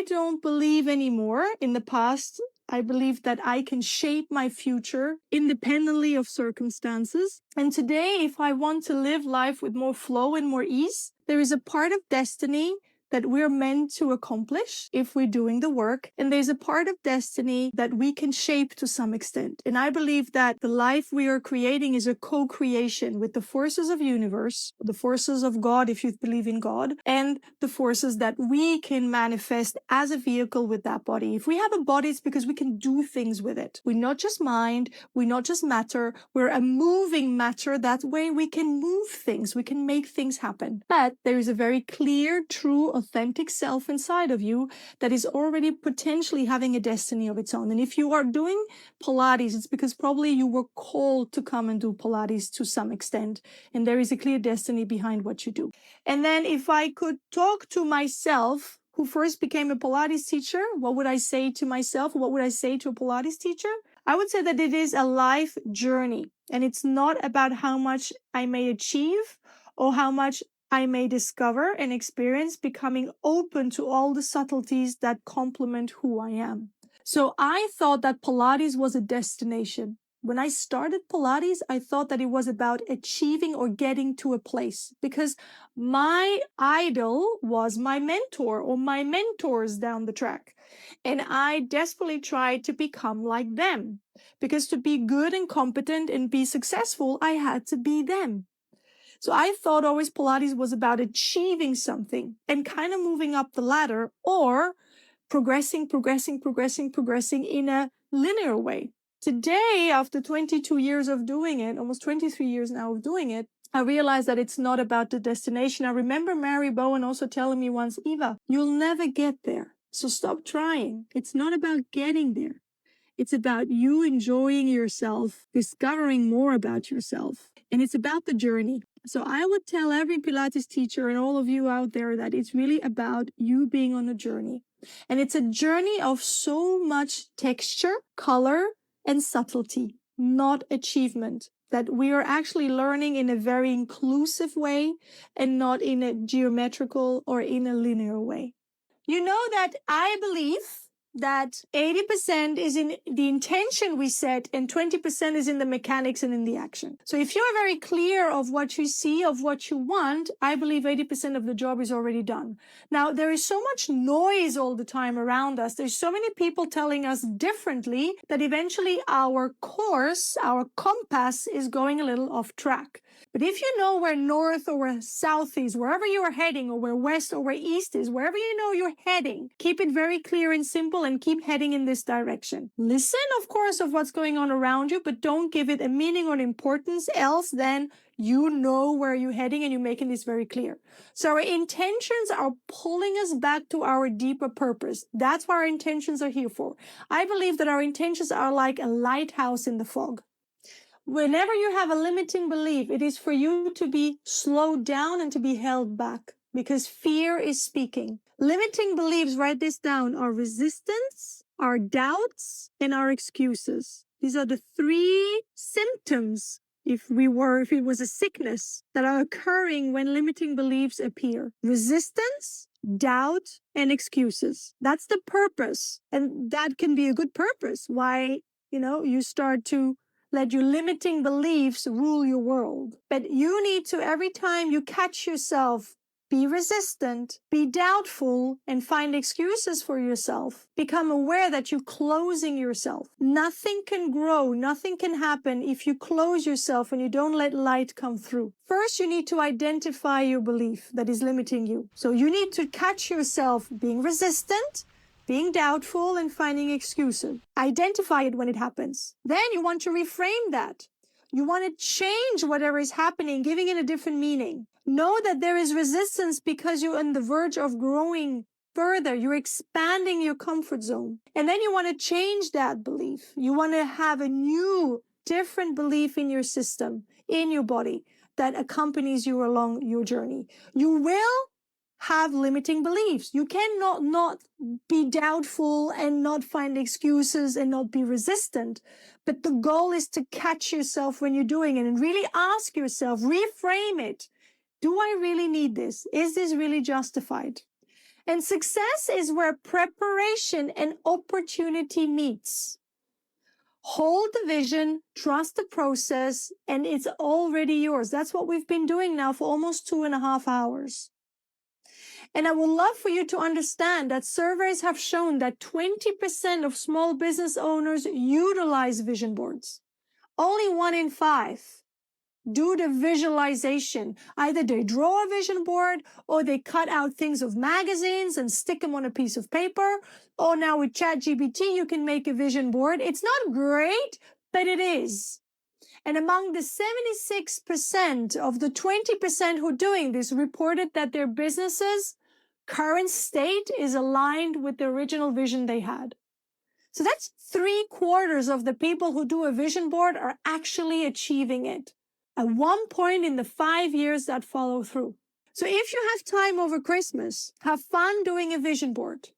I don't believe anymore. In the past, I believe that I can shape my future independently of circumstances. And today, if I want to live life with more flow and more ease, there is a part of destiny that we're meant to accomplish if we're doing the work. And there's a part of destiny that we can shape to some extent. And I believe that the life we are creating is a co-creation with the forces of universe, the forces of God, if you believe in God, and the forces that we can manifest as a vehicle with that body. If we have a body, it's because we can do things with it. We're not just mind, we're not just matter, we're a moving matter. That way we can move things, we can make things happen. But there is a very clear, true, authentic self inside of you that is already potentially having a destiny of its own. And if you are doing Pilates, it's because probably you were called to come and do Pilates to some extent. And there is a clear destiny behind what you do. And then if I could talk to myself, who first became a Pilates teacher, what would I say to myself? What would I say to a Pilates teacher? I would say that it is a life journey. And it's not about how much I may achieve or how much I may discover and experience, becoming open to all the subtleties that complement who I am. So I thought that Pilates was a destination. When I started Pilates, I thought that it was about achieving or getting to a place because my idol was my mentor or my mentors down the track. And I desperately tried to become like them because to be good and competent and be successful, I had to be them. So I thought always Pilates was about achieving something and kind of moving up the ladder or progressing in a linear way. Today, after 22 years of doing it, almost 23 years now of doing it, I realized that it's not about the destination. I remember Mary Bowen also telling me once, Eva, you'll never get there. So stop trying. It's not about getting there. It's about you enjoying yourself, discovering more about yourself. And it's about the journey. So I would tell every Pilates teacher and all of you out there that it's really about you being on a journey. And it's a journey of so much texture, color, and subtlety, not achievement. That we are actually learning in a very inclusive way and not in a geometrical or in a linear way. You know that I believe that 80% is in the intention we set and 20% is in the mechanics and in the action. So if you're very clear of what you see, of what you want, I believe 80% of the job is already done. Now, there is so much noise all the time around us. There's so many people telling us differently that eventually our course, our compass is going a little off track. But if you know where north or where south is, wherever you are heading, or where west or where east is, wherever you know you're heading, keep it very clear and simple and keep heading in this direction. Listen, of course, of what's going on around you, but don't give it a meaning or importance, else then you know where you're heading and you're making this very clear. So our intentions are pulling us back to our deeper purpose. That's what our intentions are here for. I believe that our intentions are like a lighthouse in the fog. Whenever you have a limiting belief, it is for you to be slowed down and to be held back because fear is speaking. Limiting beliefs, write this down, are resistance, are doubts, and are excuses. These are the three symptoms, if it was a sickness, that are occurring when limiting beliefs appear. Resistance, doubt, and excuses. That's the purpose. And that can be a good purpose. Why, you start to let your limiting beliefs rule your world. But you need to, every time you catch yourself, be resistant, be doubtful, and find excuses for yourself. Become aware that you're closing yourself. Nothing can grow, nothing can happen if you close yourself and you don't let light come through. First, you need to identify your belief that is limiting you. So you need to catch yourself being resistant, being doubtful, and finding excuses. Identify it when it happens. Then you want to reframe that. You want to change whatever is happening, giving it a different meaning. Know that there is resistance because you're on the verge of growing further. You're expanding your comfort zone. And then you want to change that belief. You want to have a new, different belief in your system, in your body, that accompanies you along your journey. You will have limiting beliefs. You cannot not be doubtful and not find excuses and not be resistant. But the goal is to catch yourself when you're doing it and really ask yourself, reframe it. Do I really need this? Is this really justified? And success is where preparation and opportunity meets. Hold the vision, trust the process, and it's already yours. That's what we've been doing now for almost 2.5 hours. And I would love for you to understand that surveys have shown that 20% of small business owners utilize vision boards. Only 1 in 5 do the visualization. Either they draw a vision board or they cut out things of magazines and stick them on a piece of paper. Or now with ChatGPT, you can make a vision board. It's not great, but it is. And among the 76% of the 20% who are doing this reported that their businesses' current state is aligned with the original vision they had. So that's 3/4 of the people who do a vision board are actually achieving it at one point in the 5 years that follow through. So if you have time over Christmas, have fun doing a vision board.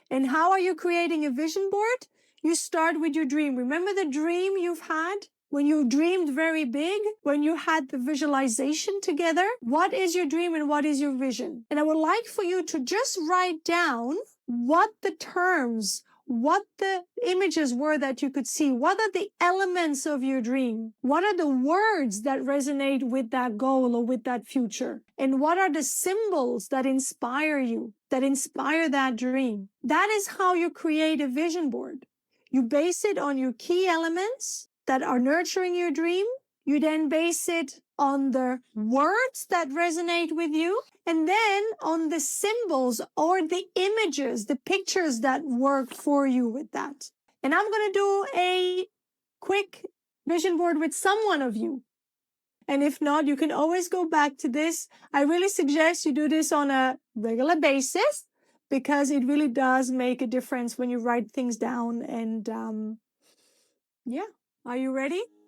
And how are you creating a vision board? You start with your dream. Remember the dream you've had? When you dreamed very big, when you had the visualization together, what is your dream and what is your vision? And I would like for you to just write down what the terms, what the images were that you could see. What are the elements of your dream? What are the words that resonate with that goal or with that future? And what are the symbols that inspire you, that inspire that dream? That is how you create a vision board. You base it on your key elements that are nurturing your dream. You then base it on the words that resonate with you, and then on the symbols or the images, the pictures that work for you with that. And I'm going to do a quick vision board with someone of you. And if not, you can always go back to this. I really suggest you do this on a regular basis because it really does make a difference when you write things down. And yeah, are you ready?